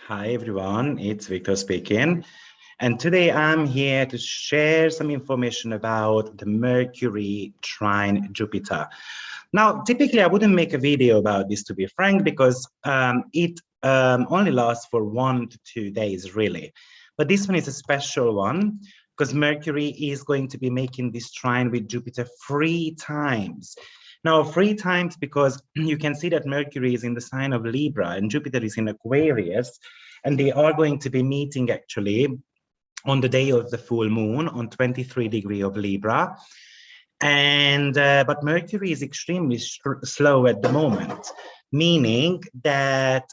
Hi everyone, it's Victor speaking. And today I'm here to share some information about the Mercury trine Jupiter. Now, typically I wouldn't make a video about this, to be frank, because it only lasts for 1 to 2 days really. But this one is a special one because Mercury is going to be making this trine with Jupiter 3 times. Now, 3 times because you can see that Mercury is in the sign of Libra and Jupiter is in Aquarius, and they are going to be meeting actually on the day of the full moon on 23 degree of Libra. And but Mercury is extremely slow at the moment, meaning that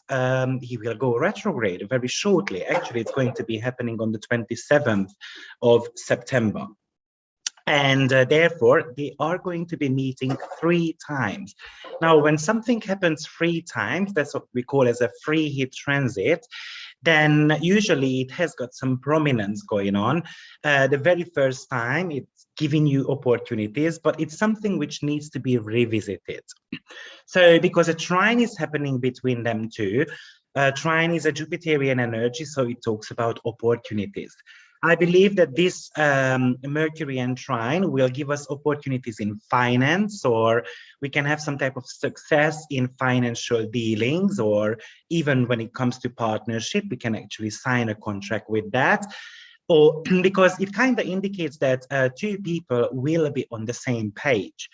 he will go retrograde very shortly. Actually, it's going to be happening on the 27th of September. And therefore, they are going to be meeting 3 times. Now, when something happens 3 times, that's what we call as a free hit transit, then usually it has got some prominence going on. The very first time, it's giving you opportunities, but it's something which needs to be revisited. So because a trine is happening between them two, trine is a Jupiterian energy, so it talks about opportunities. I believe that this Mercury and trine will give us opportunities in finance, or we can have some type of success in financial dealings, or even when it comes to partnership, we can actually sign a contract with that. Or because it kind of indicates that two people will be on the same page.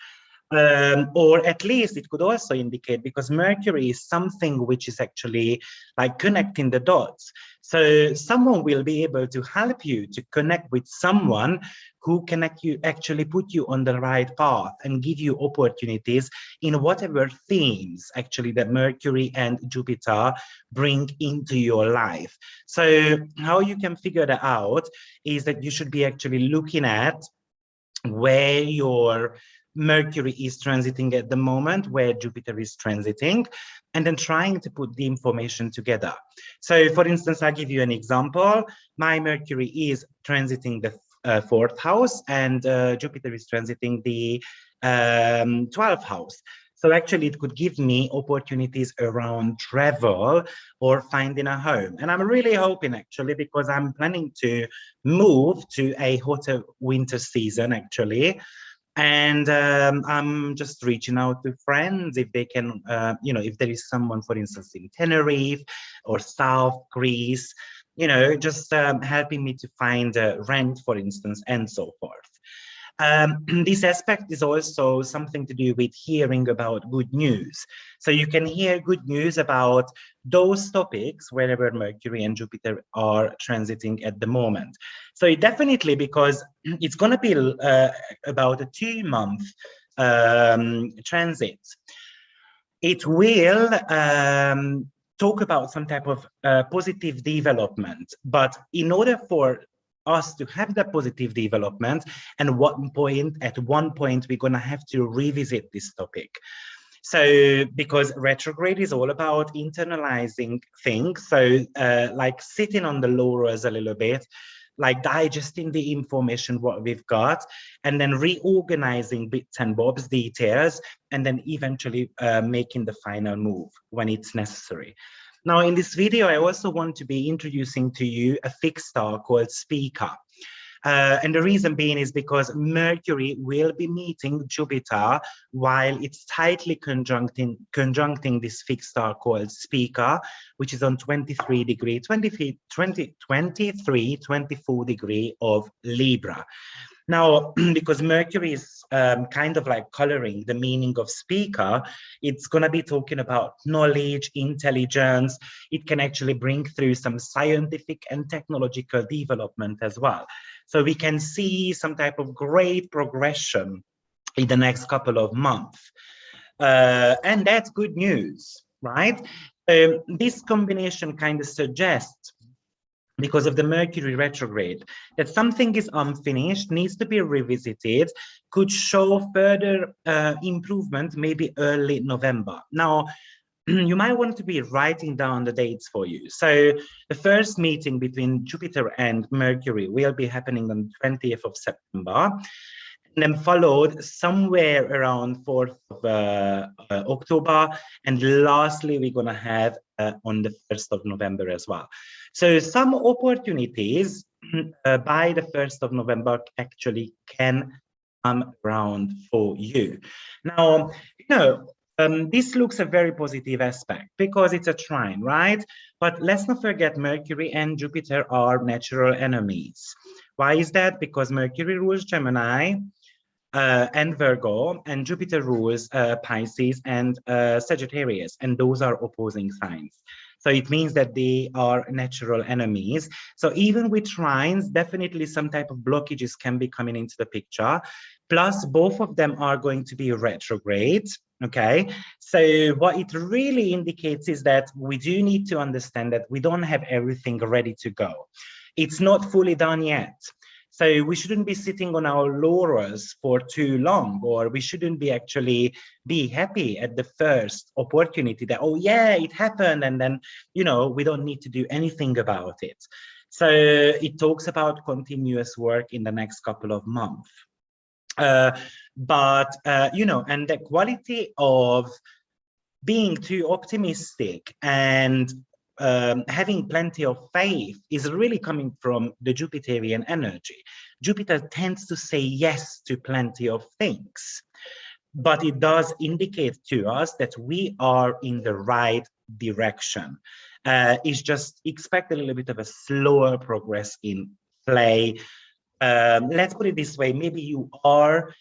Or at least it could also indicate, because Mercury is something which is actually like connecting the dots. So someone will be able to help you to connect with someone who can actually put you on the right path and give you opportunities in whatever themes actually that Mercury and Jupiter bring into your life. So how you can figure that out is that you should be actually looking at where your Mercury is transiting at the moment, where Jupiter is transiting, and then trying to put the information together. So for instance, I'll give you an example. My Mercury is transiting the 4th house, and Jupiter is transiting the 12th house. So actually it could give me opportunities around travel or finding a home. And I'm really hoping actually, because I'm planning to move to a hotter winter season actually. And I'm just reaching out to friends if they can, if there is someone, for instance, in Tenerife or South Greece, just helping me to find rent, for instance, and so forth. This aspect is also something to do with hearing about good news. So you can hear good news about those topics wherever Mercury and Jupiter are transiting at the moment. So it definitely, because it's going to be about a 2-month transit, it will talk about some type of positive development. But in order for us to have that positive development, and at one point we're going to have to revisit this topic. So because retrograde is all about internalizing things, so like sitting on the laurels a little bit, like digesting the information what we've got, and then reorganizing bits and bobs, details, and then eventually making the final move when it's necessary. Now, in this video, I also want to be introducing to you a fixed star called Spica. And the reason being is because Mercury will be meeting Jupiter while it's tightly conjuncting this fixed star called Spica, which is on 23, 24 degree of Libra. Now, because Mercury is kind of like coloring the meaning of Spica, it's going to be talking about knowledge, intelligence. It can actually bring through some scientific and technological development as well. So we can see some type of great progression in the next couple of months. And that's good news, right? This combination kind of suggests, because of the Mercury retrograde, that something is unfinished, needs to be revisited, could show further improvement, maybe early November. Now, you might want to be writing down the dates for you. So the first meeting between Jupiter and Mercury will be happening on the 20th of September. And then followed somewhere around 4th of October. And lastly, we're going to have on the 1st of November as well. So some opportunities by the 1st of November actually can come around for you. Now, this looks a very positive aspect because it's a trine, right? But let's not forget Mercury and Jupiter are natural enemies. Why is that? Because Mercury rules Gemini and Virgo, and Jupiter rules Pisces and Sagittarius, and those are opposing signs. So it means that they are natural enemies. So even with trines, definitely some type of blockages can be coming into the picture. Plus, both of them are going to be retrograde. Okay, so what it really indicates is that we do need to understand that we don't have everything ready to go. It's not fully done yet. So we shouldn't be sitting on our laurels for too long, or we shouldn't be actually be happy at the first opportunity that, oh yeah, it happened, and then, we don't need to do anything about it. So it talks about continuous work in the next couple of months. And the quality of being too optimistic and having plenty of faith is really coming from the Jupiterian energy. Jupiter tends to say yes to plenty of things, but it does indicate to us that we are in the right direction. It's just expect a little bit of a slower progress in play. Let's put it this way, maybe you are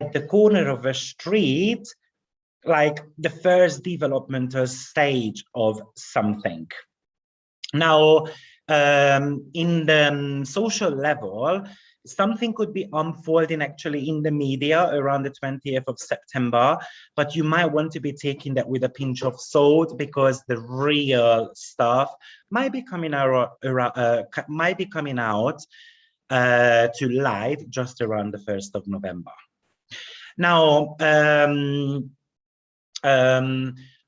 at the corner of a street, like the first developmental stage of something. Now, in the social level, something could be unfolding actually in the media around the 20th of September, but you might want to be taking that with a pinch of salt because the real stuff might be coming out, to light just around the 1st of November. Now,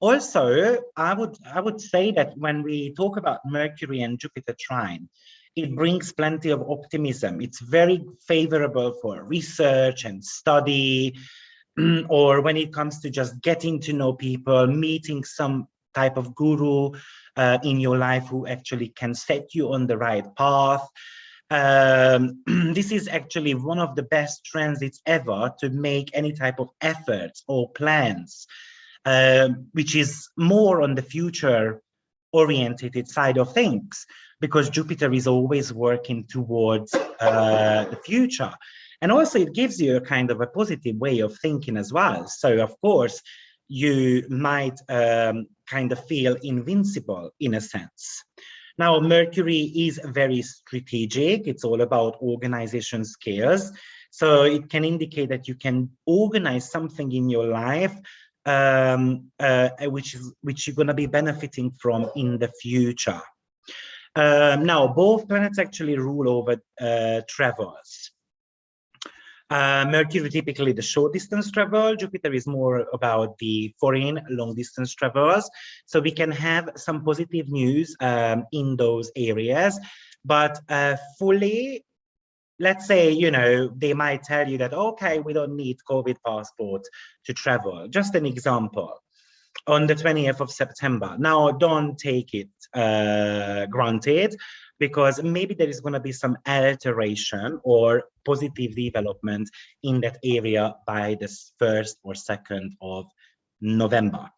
also, I would say that when we talk about Mercury and Jupiter trine, it brings plenty of optimism. It's very favorable for research and study, or when it comes to just getting to know people, meeting some type of guru in your life who actually can set you on the right path. This is actually one of the best transits ever to make any type of efforts or plans, which is more on the future oriented side of things, because Jupiter is always working towards the future. And also it gives you a kind of a positive way of thinking as well. So of course, you might kind of feel invincible in a sense. Now, Mercury is very strategic. It's all about organization skills. So it can indicate that you can organize something in your life which you're going to be benefiting from in the future. Now, both planets actually rule over travels. Mercury typically the short distance travel. Jupiter is more about the foreign long distance travels. So we can have some positive news in those areas, but fully, let's say, they might tell you that, okay, we don't need COVID passport to travel. Just an example, on the 20th of September. Now, don't take it granted, because maybe there is going to be some alteration or positive development in that area by the 1st or 2nd of November.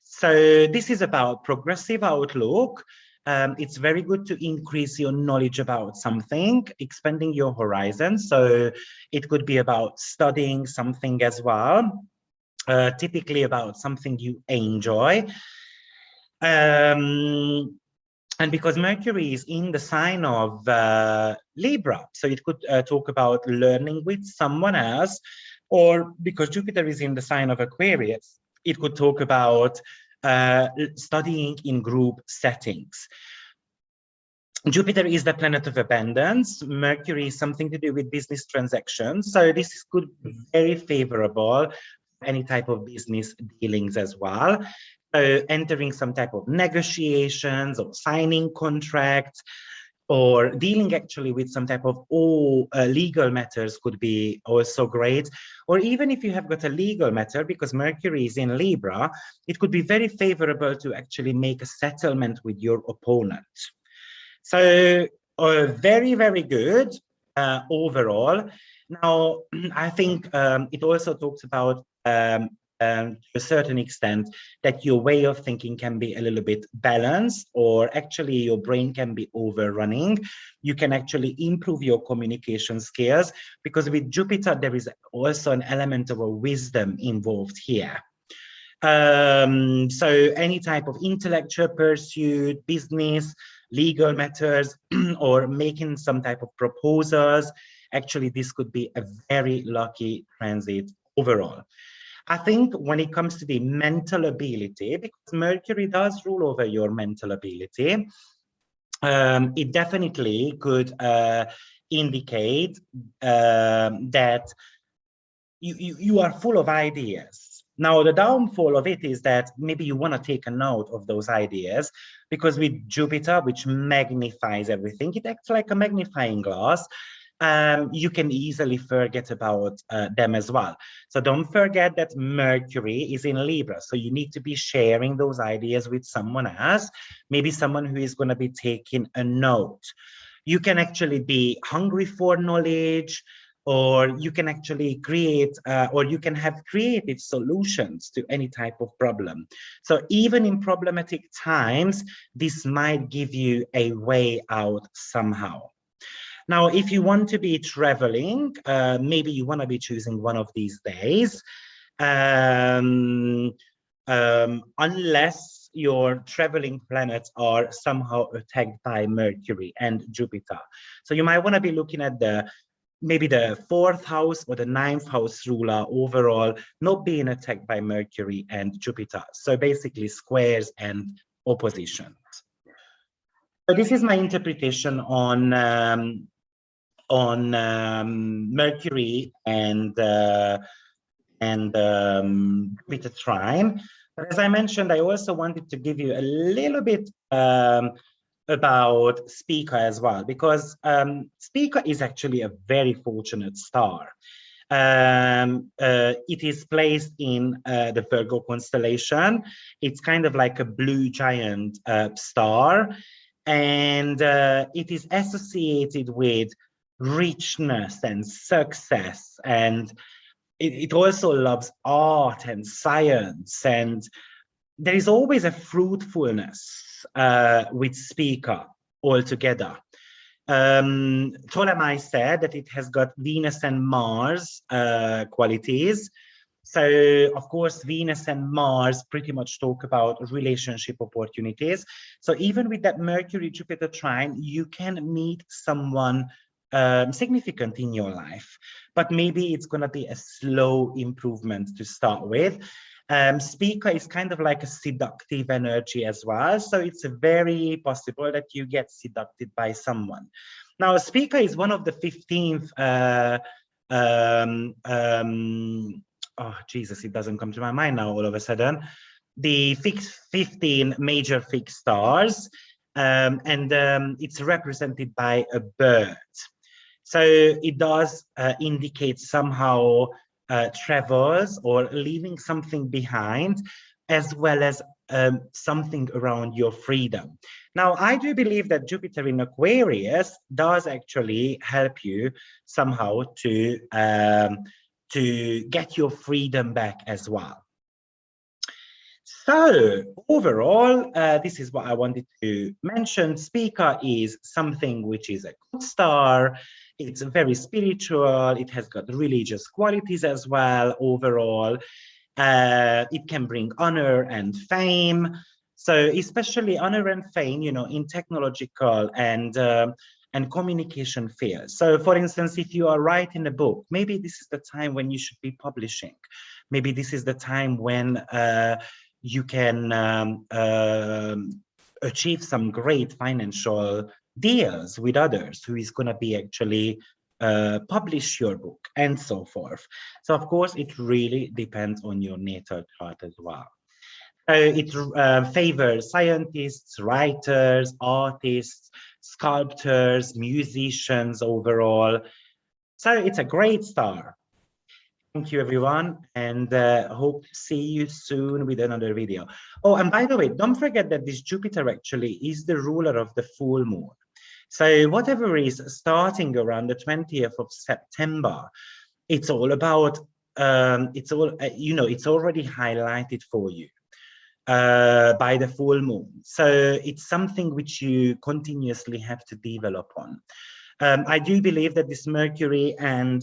So this is about progressive outlook. It's very good to increase your knowledge about something, expanding your horizon. So it could be about studying something as well, typically about something you enjoy. And because Mercury is in the sign of Libra, so it could talk about learning with someone else, or because Jupiter is in the sign of Aquarius, it could talk about studying in group settings. Jupiter is the planet of abundance. Mercury is something to do with business transactions. So this could be very favorable for any type of business dealings as well. Entering some type of negotiations or signing contracts, or dealing actually with some type of legal matters could be also great. Or even if you have got a legal matter, because Mercury is in Libra, it could be very favorable to actually make a settlement with your opponent. So very, very good overall. Now, I think it also talks about to a certain extent that your way of thinking can be a little bit balanced, or actually your brain can be overrunning. You can actually improve your communication skills, because with Jupiter, there is also an element of a wisdom involved here. So any type of intellectual pursuit, business, legal matters, or making some type of proposals, actually this could be a very lucky transit overall. I think when it comes to the mental ability, because Mercury does rule over your mental ability, it definitely could indicate that you are full of ideas. Now, the downfall of it is that maybe you want to take a note of those ideas, because with Jupiter, which magnifies everything, it acts like a magnifying glass. You can easily forget about them as well. So don't forget that Mercury is in Libra. So you need to be sharing those ideas with someone else, maybe someone who is going to be taking a note. You can actually be hungry for knowledge, or you can actually create, or you can have creative solutions to any type of problem. So even in problematic times, this might give you a way out somehow. Now, if you want to be traveling, maybe you want to be choosing one of these days, unless your traveling planets are somehow attacked by Mercury and Jupiter. So you might want to be looking at maybe the 4th house or the 9th house ruler overall not being attacked by Mercury and Jupiter. So basically squares and oppositions. So this is my interpretation on Mercury and Jupiter trine. But as I mentioned, I also wanted to give you a little bit about Spica as well, because Spica is actually a very fortunate star. It is placed in the Virgo constellation. It's kind of like a blue giant star, and it is associated with richness and success, and it also loves art and science, and there is always a fruitfulness with Spica altogether. Ptolemy said that it has got Venus and Mars qualities. So, of course, Venus and Mars pretty much talk about relationship opportunities. So even with that Mercury-Jupiter trine, you can meet someone significant in your life, but maybe it's going to be a slow improvement to start with. Spica is kind of like a seductive energy as well, so it's very possible that you get seduced by someone. Now, Spica is one of the 15th oh Jesus, it doesn't come to my mind now all of a sudden, the 15 major fixed stars, and it's represented by a bird. So it does indicate somehow travels or leaving something behind, as well as something around your freedom. Now, I do believe that Jupiter in Aquarius does actually help you somehow to get your freedom back as well. So overall, this is what I wanted to mention. Spica is something which is a good star. It's very spiritual. It has got religious qualities as well overall. It can bring honor and fame. So especially honor and fame, you know, in technological and communication fields. So for instance, if you are writing a book, maybe this is the time when you should be publishing. Maybe this is the time when you can achieve some great financial deals with others who is going to be actually publish your book and so forth. So of course, it really depends on your natal chart as well. It favors scientists, writers, artists, sculptors, musicians overall. So it's a great star. Thank you, everyone, and hope to see you soon with another video. Oh, and by the way, don't forget that this Jupiter actually is the ruler of the full moon. So whatever is starting around the 20th of September, it's all about, it's already highlighted for you by the full moon. So it's something which you continuously have to develop on. I do believe that this Mercury and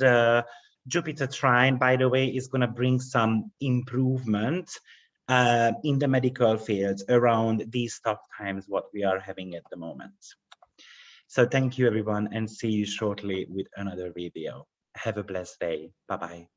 Jupiter trine, by the way, is going to bring some improvement in the medical field around these tough times what we are having at the moment. So thank you, everyone, and see you shortly with another video. Have a blessed day. Bye-bye.